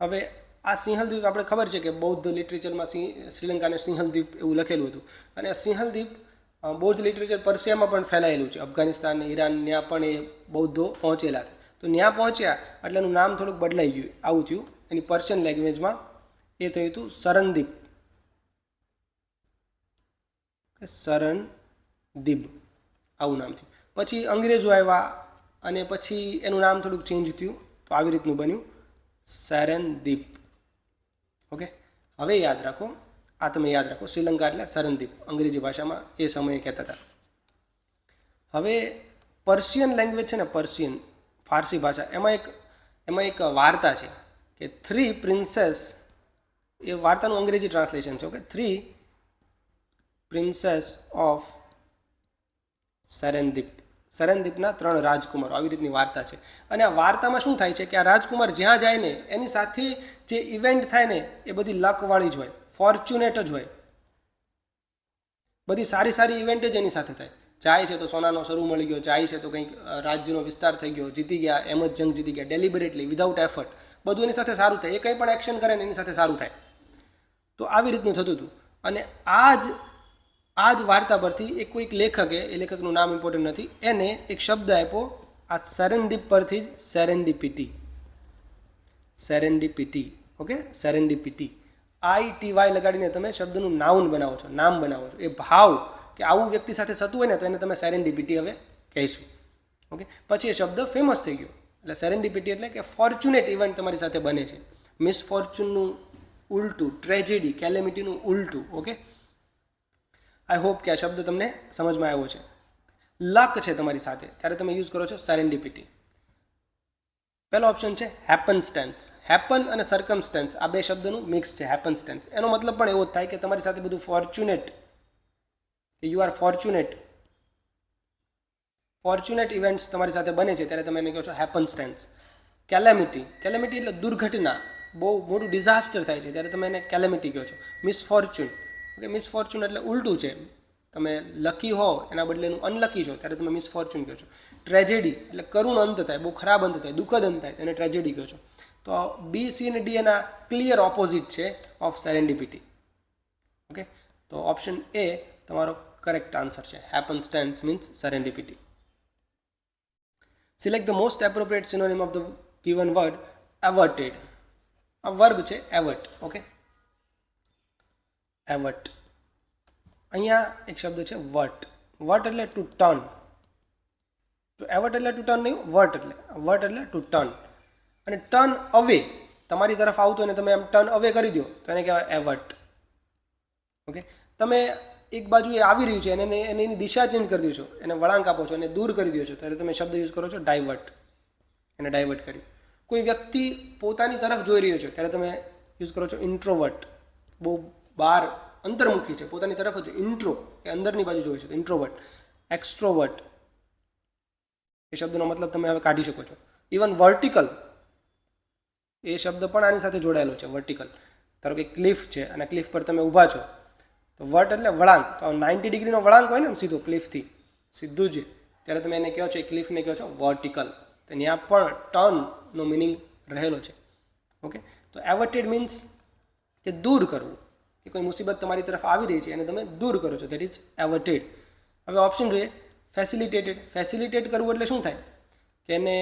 હવે આ સિંહલ દ્વીપ આપણે ખબર છે કે બૌદ્ધ લિટરેચરમાં શ્રીલંકાને સિંહલ દ્વીપ એવું લખેલું હતું. અને આ સિંહલ દ્વીપ બૌદ્ધ લિટરેચર પર્શિયામાં પણ ફેલાયેલું છે. અફઘાનિસ્તાન, ઈરાન, ત્યાં પણ એ બૌદ્ધો પહોંચેલા હતા. તો ત્યાં પહોંચ્યા એટલે એનું નામ થોડુંક બદલાઈ ગયું, આવું થયું. એની પર્શિયન લેંગ્વેજમાં એ થયું હતું સરનદીપ. સરનદીપ આવું નામ થયું. પછી અંગ્રેજો આવ્યા અને પછી એનું નામ થોડુંક ચેન્જ થયું, તો આવી રીતનું બન્યું સરનદીપ. ઓકે, હવે યાદ રાખો, આ તમે યાદ રાખો, શ્રીલંકા એટલે સરનદીપ અંગ્રેજી ભાષામાં એ સમયે કહેતા હતા. હવે પર્શિયન લેંગ્વેજ છે ને, પર્શિયન ફારસી ભાષા, એમાં એક વાર્તા છે કે 3 પ્રિન્સેસ, એ વાર્તાનું અંગ્રેજી ટ્રાન્સલેશન છે. Okay, 3 princes of Serendip. સરનદીપના 3 રાજકુમારો, આવી રીતની વાર્તા છે. અને આ વાર્તામાં શું થાય છે કે આ રાજકુમાર જ્યાં જાય ને એની સાથે જે ઇવેન્ટ થાય ને એ બધી લકવાળી જ હોય, ફોર્ચ્યુનેટ જ હોય. બધી સારી સારી ઇવેન્ટ જ એની સાથે થાય. જાય છે તો સોનાનો સરૂ મળી ગયો, જાય છે તો કંઈક રાજ્યનો વિસ્તાર થઈ ગયો, જીતી ગયા, એમ જ જંગ જીતી ગયા, ડેલિબરેટલી, વિધાઉટ એફર્ટ, બધું એની સાથે સારું થાય. એ કંઈ પણ એક્શન કરે ને એની સાથે સારું થાય. તો આવી રીતનું થતું હતું. અને આ જ વાર્તા પરથી એક કોઈક લેખકે, એ લેખકનું નામ ઇમ્પોર્ટન્ટ નથી, એને એક શબ્દ આપ્યો આ સેરેન્ડિપ પરથી જ, સેરેન્ડિપિટી. સેરેન્ડિપિટી. ઓકે, સેરેન્ડિપિટી. ITY લગાડીને તમે શબ્દનું નાઉન બનાવો છો, નામ બનાવો છો. એ ભાવ કે આવું વ્યક્તિ સાથે થતું હોય ને તો એને તમે સેરેન્ડિપિટી હવે કહીશું. ઓકે, પછી એ શબ્દ ફેમસ થઈ ગયો. એટલે સેરેન્ડિપિટી એટલે કે ફોર્ચ્યુનેટ ઇવેન્ટ તમારી સાથે બને છે. મિસફોર્ચ્યુનનું ઉલટું, ટ્રેજેડી, કેલેમિટીનું ઉલટું. ઓકે, આઈ હોપ કે આ શબ્દ તમને સમજમાં આવ્યો છે. લક છે તમારી સાથે ત્યારે તમે યુઝ કરો છો સેરેન્ડિપિટી. પહેલો ઓપ્શન છે હેપનસ્ટેન્સ. હેપન અને સર્કમસ્ટેન્સ આ બે શબ્દનું મિક્સ છે, હેપનસ્ટેન્સ. એનો મતલબ પણ એવો જ થાય કે તમારી સાથે બધું fortunate, you are fortunate, fortunate events તમારી સાથે બને છે ત્યારે તમે એને કહો છો હેપનસ્ટેન્સ. કેલેમિટી. કેલેમિટી એટલે દુર્ઘટના, બહુ મોટું ડિઝાસ્ટર થાય છે ત્યારે તમે એને કેલેમિટી કહો છો. મિસફોર્ચ્યુન. ઓકે, મિસફોર્ચ્યુન એટલે ઉલટું છે. તમે લકી હો એના બદલે એનું અનલકી છો ત્યારે તમે મિસફોર્ચ્યુન કહો છો. ટ્રેજેડી એટલે કરુણ અંત થાય, બહુ ખરાબ અંત થાય, દુઃખદ અંત થાય, એને ટ્રેજેડી કહો છો. તો B, C અને D એના ક્લિયર ઓપોઝિટ છે ઓફ સેરેન્ડિપિટી. ઓકે, તો ઓપ્શન A તમારો કરેક્ટ આન્સર છે. Happenstance means serendipity. Select the most appropriate synonym of the given word averted. આ વર્બ છે એવર્ટ. ઓકે, એવર્ટ. અહીંયા એક શબ્દ છે વર્ટ. વર્ટ એટલે ટુ ટર્ન. તો એવર્ટ એટલે ટુ ટર્ન નહીં, વર્ટ એટલે ટુ ટર્ન. અને ટર્ન અવે, તમારી તરફ આવતું અને તમે એમ ટર્ન અવે કરી દો તો એને કહેવાય એવર્ટ. ઓકે, તમે એક બાજુ એ આવી રહ્યું છે અને એની દિશા ચેન્જ કરી દો છો, એને વળાંક આપો છો, એને દૂર કરી દો છો ત્યારે તમે શબ્દ યુઝ કરો છો ડાયવર્ટ. એને ડાયવર્ટ કર્યું. કોઈ વ્યક્તિ પોતાની તરફ જોઈ રહ્યો છે ત્યારે તમે યુઝ કરો છો ઇન્ટ્રોવર્ટ. બહુ બહાર અંતર્મુખી છે, પોતાની તરફ જ. ઇન્ટ્રો એ અંદરની બાજુ જોઈએ છે તો ઇન્ટ્રોવર્ટ. એક્સ્ટ્રોવર્ટ એ શબ્દનો મતલબ તમે હવે કાઢી શકો છો. ઇવન વર્ટિકલ એ શબ્દ પણ આની સાથે જોડાયેલો છે. વર્ટિકલ, ધારો કે ક્લિફ છે અને ક્લિફ પર તમે ઊભા છો તો વર્ટ એટલે વળાંક. તો 90 ડિગ્રીનો વળાંક હોય ને સીધો ક્લિફથી સીધું જ, ત્યારે તમે એને કહો છો, એ ક્લિફને કહો છો વર્ટિકલ. તો ત્યાં પણ ટર્નનો મિનિંગ રહેલો છે. ઓકે, તો એવર્ટેડ મીન્સ કે દૂર કરવું, કે કોઈ મુસીબત તમારી તરફ આવી રહી છે અને તમે દૂર કરો છો, દેટ ઇઝ એવર્ટેડ. હવે ઓપ્શન જોઈએ ફેસિલિટેટેડ. ફેસિલિટેટ કરવું એટલે શું થાય કે એને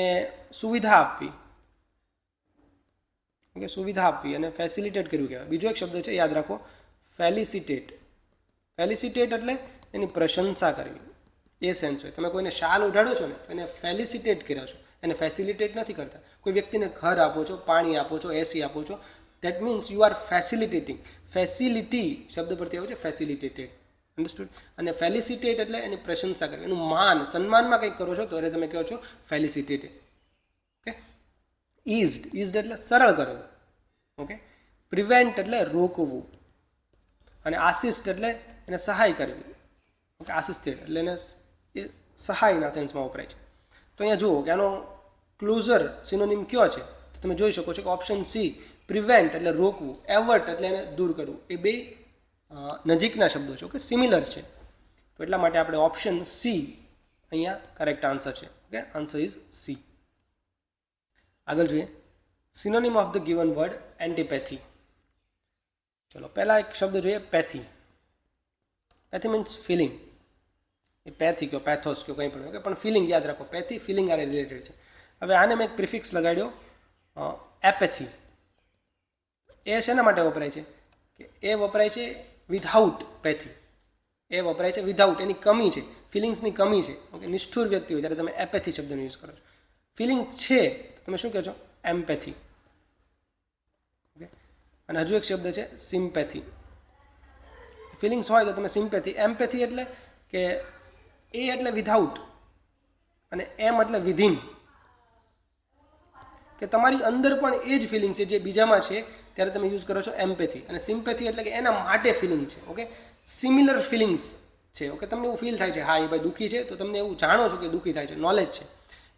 સુવિધા આપવી. ઓકે, સુવિધા આપવી અને ફેસિલિટેટ કરવું કહેવાય. બીજો એક શબ્દ છે યાદ રાખો, ફેલિસિટેટ. ફેલિસિટેટ એટલે એની પ્રશંસા કરવી, એ સેન્સ હોય. તમે કોઈને શાલ ઉઢાડો છો ને તો એને ફેલિસિટેટ કર્યો છો, એને ફેસિલિટેટ નથી કરતા. કોઈ વ્યક્તિને ઘર આપો છો, પાણી આપો છો, એસી આપો છો, that means you are facilitating. Facility શબ્દ પરથી આવે છે ફેસિલિટેટેડ. અન્ડરસ્ટુડ? અને ફેલિસિટેટ એટલે એની પ્રશંસા કરવી, એનું માન, સન્માનમાં કંઈક કરો છો તો એને તમે કહો છો ફેલિસિટેટેડ. ઓકે, ઇઝડ એટલે સરળ કરવું. ઓકે, પ્રિવેન્ટ એટલે રોકવું. અને આસિસ્ટ એટલે એને સહાય કરવી. ઓકે, આસિસ્ટેડ એટલે એને એ સહાયના સેન્સમાં વપરાય છે. તો અહીંયા જુઓ કે આનો ક્લોઝર સિનોનિમ કયો છે તો તમે જોઈ શકો છો કે ઓપ્શન C, પ્રિવેન્ટ એટલે રોકવું, એવર્ટ એટલે એને દૂર કરવું. એ બે નજીકના શબ્દો છે. ઓકે, સિમિલર છે. તો એટલા માટે આપણે ઓપ્શન C અહીંયા કરેક્ટ આન્સર છે. Okay, answer is C. આગળ જોઈએ synonym of the given word antipathy. ચલો પહેલા એક શબ્દ જોઈએ પેથી. પેથી મીન્સ ફિલિંગ. એ પેથી કયો પેથોસ કયો કંઈ પણ ઓકે, પણ ફિલિંગ યાદ રાખો. પેથી ફિલિંગ આરે રિલેટેડ છે. હવે આને મેં એક પ્રિફિક્સ લગાડ્યો એપેથી. એ શેના માટે વપરાય છે કે એ વપરાય છે વિધાઉટ પેથી. એ વપરાય છે વિધાઉટ, એની કમી છે, ફિલિંગ્સની કમી છે. ઓકે, નિષ્ઠુર વ્યક્તિ હોય ત્યારે તમે એપેથી શબ્દનો યુઝ કરો છો. ફિલિંગ છે તો તમે શું કહો છો? એમ્પેથી. ઓકે, અને હજુ એક શબ્દ છે સિમ્પેથી. ફિલિંગ્સ હોય તો તમે સિમ્પેથી. એમ્પેથી એટલે કે એ એટલે વિધાઉટ અને એમ એટલે વિધિન, કે તમારી અંદર પણ એ જ ફિલિંગ છે જે બીજામાં છે ત્યારે તમે યુઝ કરો છો એમ્પેથી. અને સિમ્પેથી એટલે કે એના માટે ફિલિંગ છે. ઓકે, સિમિલર ફિલિંગ્સ છે. ઓકે, તમને એવું ફીલ થાય છે હા એ ભાઈ દુઃખી છે તો તમને એવું જાણો છો કે દુઃખી થાય છે, નોલેજ છે.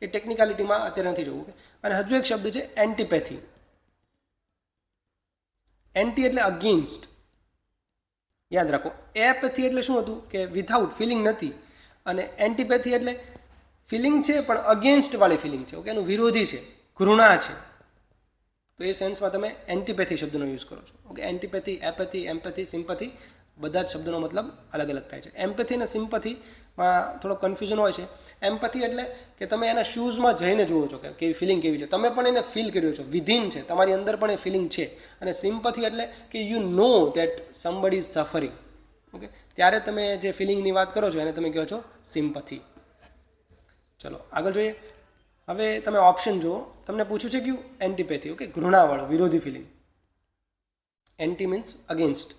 એ ટેકનિકાલિટીમાં અત્યારે નથી જવું. ઓકે, અને હજુ એક શબ્દ છે એન્ટીપેથી. એન્ટી એટલે અગેન્સ્ટ. યાદ રાખો, એપેથી એટલે શું હતું કે વિધાઉટ, ફિલિંગ નથી. અને એન્ટીપેથી એટલે ફિલિંગ છે પણ અગેન્સ્ટ વાળી ફિલિંગ છે. ઓકે, એનું વિરોધી છે, ઘૃણા છે. તો એ સેન્સમાં તમે એન્ટીપેથી શબ્દનો યુઝ કરો છો. ઓકે, એન્ટીપેથી, એપેથી, એમ્પેથી, સિમ્પથી બધા જ શબ્દોનો મતલબ અલગ અલગ થાય છે. એમ્પેથી અને સિમ્પથીમાં થોડો કન્ફ્યુઝન હોય છે. એમ્પેથી એટલે કે તમે એના શૂઝમાં જઈને જુઓ છો કે કેવી ફિલિંગ કેવી છે, તમે પણ એને ફીલ કર્યો છો, વિધિન છે, તમારી અંદર પણ એ ફિલિંગ છે. અને સિમ્પથી એટલે કે you know that somebody is suffering. Okay, ત્યારે તમે જે ફિલિંગની વાત કરો છો એને તમે કહો છો સિમ્પથી. ચલો આગળ જોઈએ. હવે તમે ઓપ્શન જુઓ, તમને પૂછ્યું છે કયું? એન્ટીપેથી. ઓકે, ઘૃણાવાળો, વિરોધી feeling. Anti means against.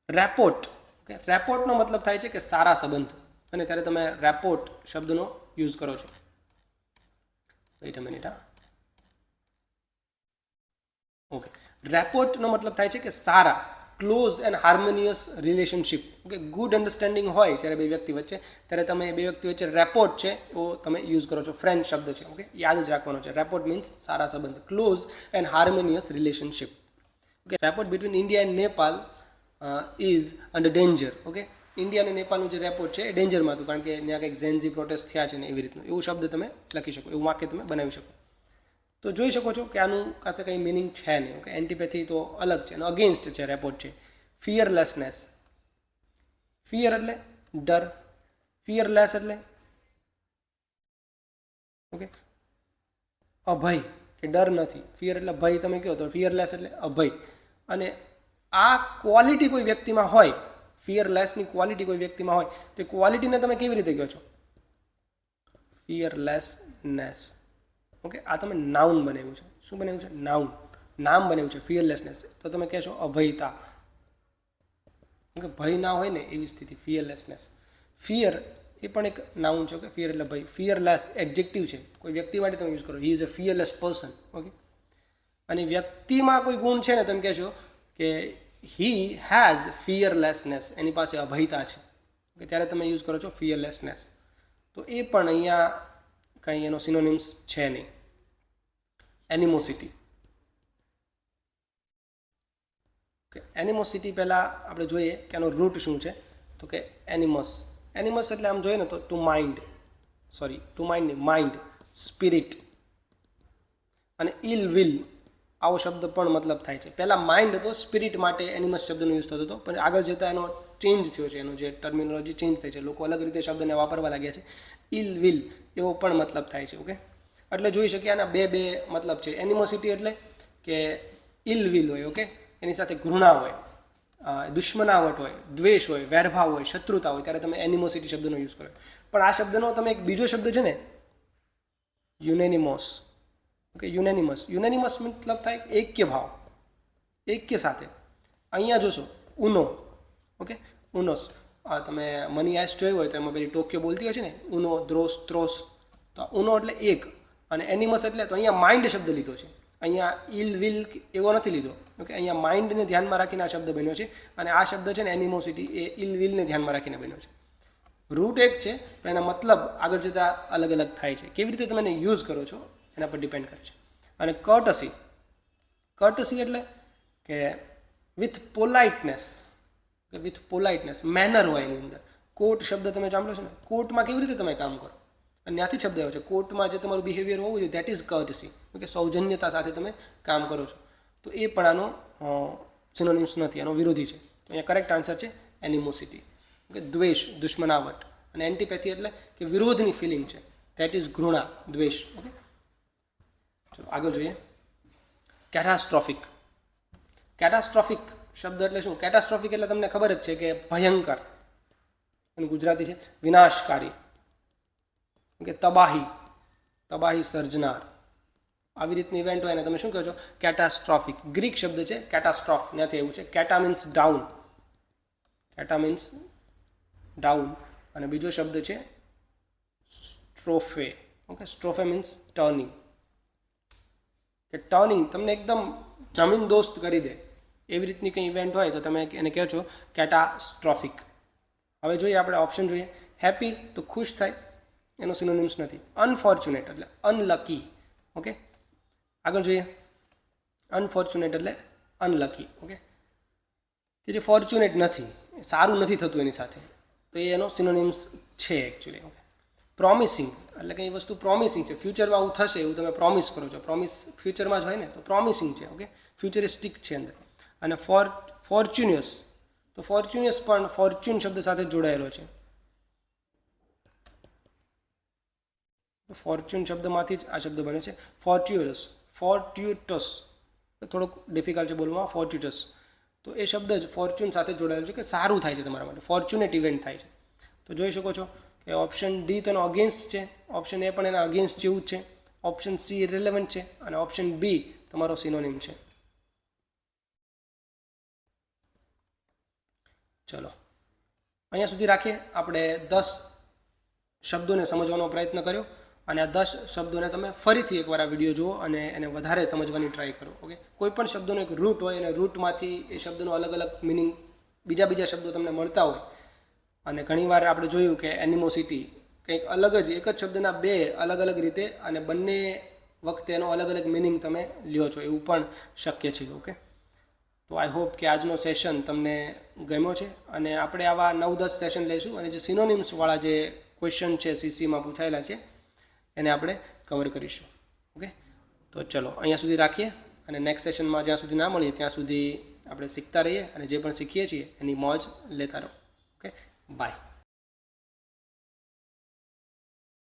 Rapport. Okay, રેપોર્ટનો મતલબ થાય છે કે સારા સંબંધ, અને ત્યારે તમે રેપોર્ટ શબ્દનો યુઝ કરો છો. Wait a minute. ઓકે, રેપોર્ટનો મતલબ થાય છે કે સારા, close and harmonious relationship. Okay, good understanding હોય જ્યારે બે વ્યક્તિ વચ્ચે ત્યારે તમે બે વ્યક્તિ વચ્ચે રેપોર્ટ છે એવો તમે યુઝ કરો છો. ફ્રેન્ડ શબ્દ છે. ઓકે, યાદ જ રાખવાનો છે. રેપોર્ટ મીન્સ સારા સંબંધ, close and harmonious relationship. Okay, rapport between India and Nepal is under danger. Okay, India અને નેપાળનું જે રેપોર્ટ છે એ ડેન્જરમાં હતું કારણ કે ત્યાં કંઈક ઝેન્ઝી પ્રોટેસ્ટ થયા છે ને એવી રીતનું એવું શબ્દ તમે લખી શકો, એવું વાક્ય તમે બનાવી શકો. તો જોઈ શકો છો કે આનું કાંઈ કંઈ મિનિંગ છે નહીં. ઓકે, એન્ટીપેથી તો અલગ છે અને અગેન્સ્ટ છે રેપોર્ટ છે. ફિયરલેસનેસ. ફિયર એટલે ડર, ફિયરલેસ એટલે ઓકે અભય, કે ડર નથી. ફિયર એટલે ભય તમે કહો તો ફિયરલેસ એટલે અભય. અને આ ક્વોલિટી કોઈ વ્યક્તિમાં હોય, ફિયરલેસની ક્વોલિટી કોઈ વ્યક્તિમાં હોય તો એ ક્વોલિટીને તમે કેવી રીતે કહો છો? ફિયરલેસનેસ. ઓકે, આ તમે નાઉન બનાવ્યું છે. શું બનાવ્યું છે? નાઉન, નામ બનાવ્યું છે ફિયરલેસનેસ. તો તમે કહેશો અભયતા. ઓકે, ભય ના હોય ને એવી સ્થિતિ, ફિયરલેસનેસ. ફિયર એ પણ એક નાઉન છે. ઓકે, ફિયર એટલે ભય. ફિયરલેસ એડજેક્ટિવ છે, કોઈ વ્યક્તિ માટે તમે યુઝ કરો. He is a fearless person. Okay, અને વ્યક્તિમાં કોઈ ગુણ છે ને તમે કહેશો કે હી હેઝ ફિયરલેસનેસ, એની પાસે અભયતા છે. ઓકે, ત્યારે તમે યુઝ કરો છો ફિયરલેસનેસ. તો એ પણ અહીંયા કંઈ એનો સિનોનિમ્સ છે નહીં. એનિમોસિટી. ઓકે, એનિમોસિટી પહેલાં આપણે જોઈએ કે આનો રૂટ શું છે. તો કે એનિમસ. એનિમસ એટલે આમ જોઈએ ને તો to mind, sorry to mind નહીં, માઇન્ડ, સ્પિરિટ. અને ઇલ વિલ આવો શબ્દ પણ મતલબ થાય છે. પહેલાં માઇન્ડ હતો, સ્પિરિટ માટે એનિમસ શબ્દનો યુઝ થતો હતો, પણ આગળ જતાં એનો ચેન્જ થયો છે, એનું જે ટર્મિનોલોજી ચેન્જ થઈ છે, લોકો અલગ રીતે શબ્દને વાપરવા લાગ્યા છે. ઇલ વિલ એવો પણ મતલબ થાય છે. ઓકે, એટલે જોઈ શકીએ આના બે મતલબ છે. એનિમોસિટી એટલે કે ઇલ વિલ હોય. ઓકે, એની સાથે ઘૃણા હોય, દુશ્મનાવટ હોય, દ્વેષ હોય, વેરભાવ હોય, શત્રુતા હોય, ત્યારે તમે એનિમોસિટી શબ્દનો યુઝ કરો. પણ આ શબ્દનો તમે એક બીજો શબ્દ છે ને યુનેનિમોસ. ઓકે, યુનેનિમસ. યુનેનિમસ મતલબ થાય એક્ય ભાવ, એક્ય સાથે. અહીંયા જોશો ઉનો. ઓકે, ઉનોસ. તમે મની આઈસ જોયું હોય તો એમાં પેલી ટોક્યો બોલતી હોય છે ને ઉનો, દ્રોસ, ત્રોસ. તો ઉનો એટલે એક, અને એનિમસ એટલે તો અહીંયા માઇન્ડ શબ્દ લીધો છે. અહીંયા ઇલ વિલ એવો નથી લીધો. ઓકે, અહીંયા માઇન્ડને ધ્યાનમાં રાખીને આ શબ્દ બન્યો છે. અને આ શબ્દ છે ને એનિમોસિટી એ ઇલ વિલને ધ્યાનમાં રાખીને બન્યો છે. રૂટ એક છે પણ એના મતલબ આગળ જતાં અલગ અલગ થાય છે. કેવી રીતે તમે એને યુઝ કરો છો એના પર ડિપેન્ડ કરે છે. અને કર્ટસી. કર્ટસી એટલે કે વિથ પોલાઇટનેસ, કે વિથ પોલાઇટનેસ, મેનર હોય એની અંદર. કોર્ટ શબ્દ તમે સાંભળો છો ને, કોર્ટમાં કેવી રીતે તમે કામ કરો? અને ત્યાંથી શબ્દ આવ્યો છે કોર્ટમાં જે તમારું બિહેવિયર હોવું જોઈએ દેટ ઇઝ કર્ટસી, ઓકે, સૌજન્યતા સાથે તમે કામ કરો છો, તો એ પણ આનો સિનોનિમ્સ નથી, આનો વિરોધી છે. તો અહીંયા કરેક્ટ આન્સર છે એનિમોસિટી, ઓકે, દ્વેષ, દુશ્મનાવટ. અને એન્ટીપેથી એટલે કે વિરોધની ફિલિંગ છે, દેટ ઇઝ ઘૃણા, દ્વેષ. ઓકે, ચલો આગળ જોઈએ. કેટાસ્ટ્રોફિક. કેટાસ્ટ્રોફિક શબ્દ એટલે શું? કેટાસ્ટ્રોફિક એટલે તમને ખબર જ છે કે ભયંકર, એનું ગુજરાતી છે વિનાશકારી, કે તબાહી, તબાહી સર્જનાર, આવી રીતની ઇવેન્ટ હોય ને તમે શું કહો છો? કેટાસ્ટ્રોફિક. ગ્રીક શબ્દ છે કેટાસ્ટ્રોફ, ત્યાંથી એવું છે. કેટા મીન્સ ડાઉન, કેટા મીન્સ ડાઉન, અને બીજો શબ્દ છે સ્ટ્રોફે. ઓકે, સ્ટ્રોફે મીન્સ ટર્નિંગ, કે ટર્નિંગ તમને એકદમ જમીન દોસ્ત કરી દે એવી રીતની કંઈ ઇવેન્ટ હોય તો તમે એને કહો છો કેટાસ્ટ્રોફિક. હવે જોઈએ આપણે ઓપ્શન જોઈએ. હેપી તો ખુશ થાય, એનો સિનોનિમ્સ નથી. અનફોર્ચ્યુનેટ એટલે અનલકી. ઓકે, આગળ જોઈએ. અનફોર્ચ્યુનેટ એટલે અનલકી. ઓકે, કે જે ફોર્ચ્યુનેટ નથી, સારું નથી થતું એની સાથે, તો એ એનો સિનોનિમ્સ છે એકચ્યુઅલી. ઓકે, પ્રોમિસિંગ એટલે કંઈ વસ્તુ પ્રોમિસિંગ છે, ફ્યુચરમાં આવું થશે એવું તમે પ્રોમિસ કરો છો, પ્રોમિસ ફ્યુચરમાં જ હોય ને, તો પ્રોમિસિંગ છે. ઓકે, ફ્યુચરિસ્ટિક છે અંદર. અને ફોર્ચ્યુનિયસ, તો ફોર્ચ્યુનિયસ પણ ફોર્ચ્યુન શબ્દ સાથે જોડાયેલો છે. ફોર્ચ્યુન શબ્દમાંથી જ આ શબ્દ બને છે ફોર્ટ્યુટસ. ફોર્ટ્યુટસ થોડુંક ડિફિકલ્ટ છે બોલવામાં, ફોર્ટ્યુટસ. તો એ શબ્દ જ ફોર્ચ્યુન સાથે જોડાયેલો છે કે સારું થાય છે તમારા માટે, ફોર્ચ્યુનેટ ઇવેન્ટ થાય છે. તો જોઈ શકો છો કે ઓપ્શન ડી તેનો અગેન્સ્ટ છે, ઓપ્શન એ પણ એના અગેન્સ્ટ જેવું જ છે, ઓપ્શન સી ઇરેલેવન્ટ છે, અને ઓપ્શન બી તમારો સિનોનિમ છે. ચલો અહીંયા સુધી રાખીએ. આપણે 10 શબ્દોને સમજવાનો પ્રયત્ન કર્યો, અને આ 10 શબ્દોને તમે ફરીથી એકવાર આ વિડીયો જુઓ અને એને વધારે સમજવાની ટ્રાય કરો. ઓકે, કોઈ પણ શબ્દોનો એક રૂટ હોય અને રૂટમાંથી એ શબ્દનો અલગ અલગ મિનિંગ બીજા શબ્દો તમને મળતા હોય, અને ઘણીવાર આપણે જોયું કે એનિમોસિટી કંઈક અલગ જ, એક જ શબ્દના બે અલગ અલગ રીતે અને બંને વખતે એનો અલગ અલગ મિનિંગ તમે લ્યો છો, એવું પણ શક્ય છે. ઓકે, તો આઈ હોપ કે આજનો સેશન તમને ગમ્યો છે, અને આપણે આવા 9-10 સેશન લઈશું, અને જે સિનોનિમ્સવાળા જે ક્વેશ્ચન છે સીસીમાં પૂછાયેલા છે એને આપણે કવર કરીશું. ઓકે, તો ચલો અહીંયા સુધી રાખીએ, અને નેક્સ્ટ સેશનમાં જ્યાં સુધી ના મળીએ ત્યાં સુધી આપણે શીખતા રહીએ, અને જે પણ શીખીએ છીએ એની મોજ લેતા રહો. Okay, by.